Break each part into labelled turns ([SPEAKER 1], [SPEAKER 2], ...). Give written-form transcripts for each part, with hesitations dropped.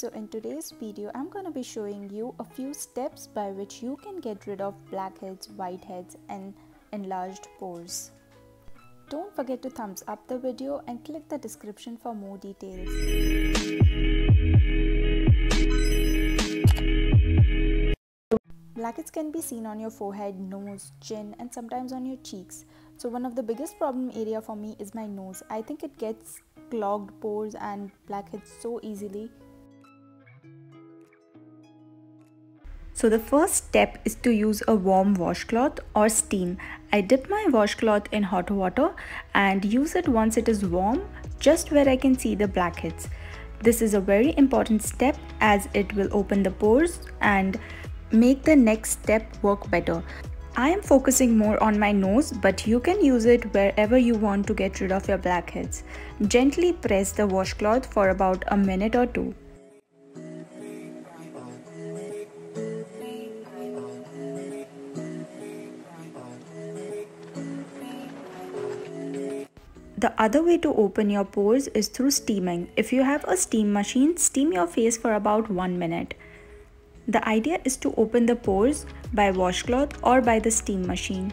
[SPEAKER 1] So in today's video, I'm going to be showing you a few steps by which you can get rid of blackheads, whiteheads and enlarged pores. Don't forget to thumbs up the video and click the description for more details. Blackheads can be seen on your forehead, nose, chin and sometimes on your cheeks. So one of the biggest problem area for me is my nose. I think it gets clogged pores and blackheads so easily. So the first step is to use a warm washcloth or steam. I dip my washcloth in hot water and use it once it is warm, just where I can see the blackheads. This is a very important step as it will open the pores and make the next step work better. I am focusing more on my nose, but you can use it wherever you want to get rid of your blackheads. Gently press the washcloth for about a minute or two. The other way to open your pores is through steaming. If you have a steam machine, steam your face for about 1 minute. The idea is to open the pores by washcloth or by the steam machine.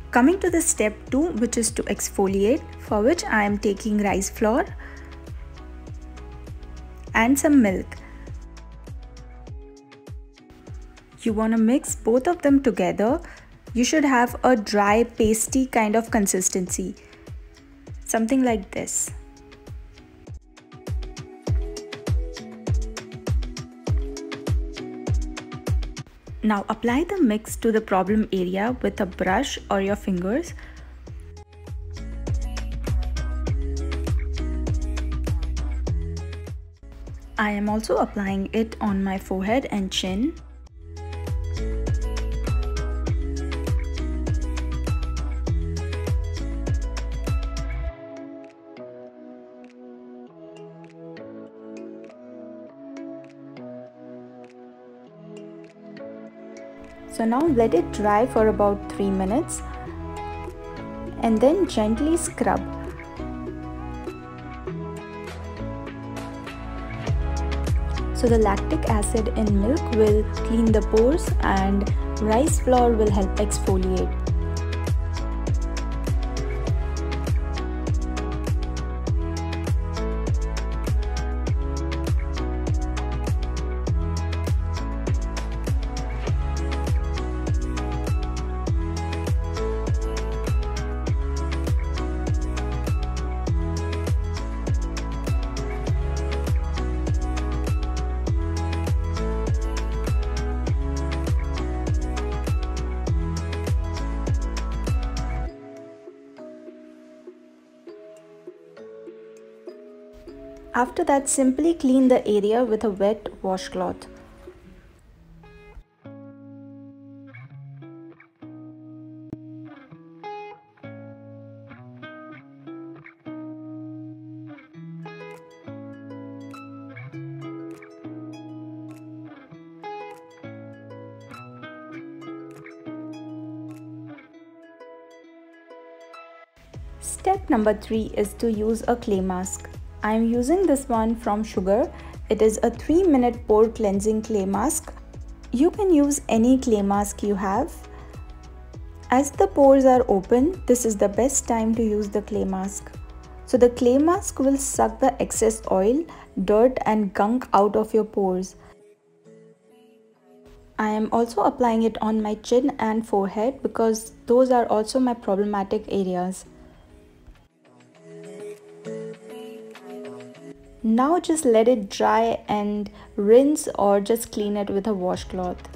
[SPEAKER 1] Coming to the step 2, which is to exfoliate, for which I am taking rice flour and some milk. You want to mix both of them together. You should have a dry, pasty kind of consistency. Something like this. Now apply the mix to the problem area with a brush or your fingers. I am also applying it on my forehead and chin. So now let it dry for about 3 minutes and then gently scrub. So the lactic acid in milk will clean the pores and rice flour will help exfoliate. After that, simply clean the area with a wet washcloth. Step number 3 is to use a clay mask. I am using this one from Sugar. It is a 3-minute pore cleansing clay mask. You can use any clay mask you have. As the pores are open, this is the best time to use the clay mask. So the clay mask will suck the excess oil, dirt and gunk out of your pores. I am also applying it on my chin and forehead because those are also my problematic areas. Now just let it dry and rinse or just clean it with a washcloth.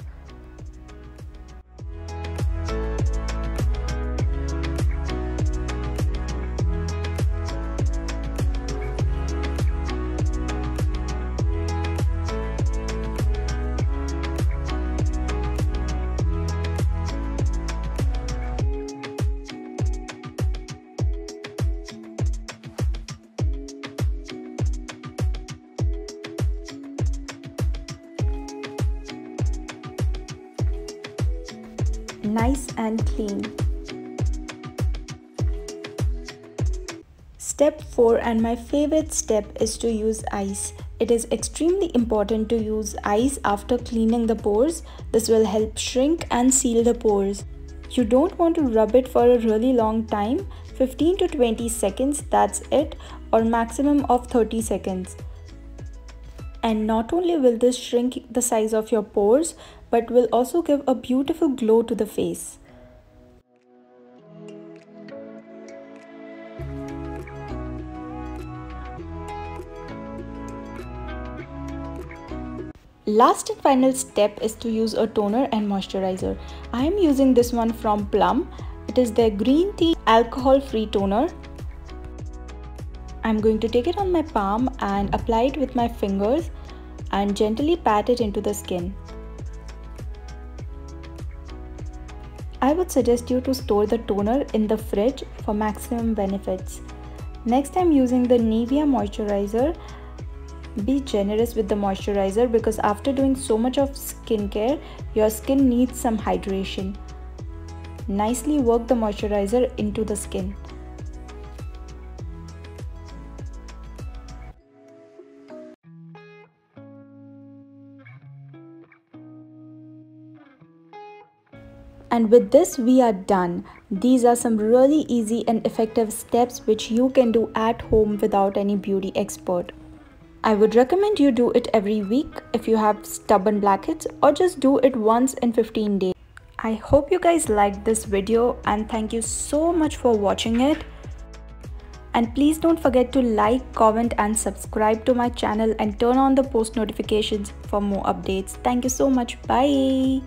[SPEAKER 1] nice and clean. Step 4 and my favorite step is to use ice. It is extremely important to use ice after cleaning the pores. This will help shrink and seal the pores. You don't want to rub it for a really long time, 15 to 20 seconds, that's it, or maximum of 30 seconds. And not only will this shrink the size of your pores, but will also give a beautiful glow to the face. Last and final step is to use a toner and moisturizer. I am using this one from Plum. It is their green tea alcohol-free toner. I'm going to take it on my palm and apply it with my fingers and gently pat it into the skin. I would suggest you to store the toner in the fridge for maximum benefits. Next, I'm using the Nivea moisturizer. Be generous with the moisturizer because after doing so much of skincare, your skin needs some hydration. Nicely work the moisturizer into the skin. And with this, we are done. These are some really easy and effective steps which you can do at home without any beauty expert. I would recommend you do it every week if you have stubborn blackheads, or just do it once in 15 days. I hope you guys liked this video and thank you so much for watching it. And please don't forget to like, comment and subscribe to my channel and turn on the post notifications for more updates. Thank you so much. Bye.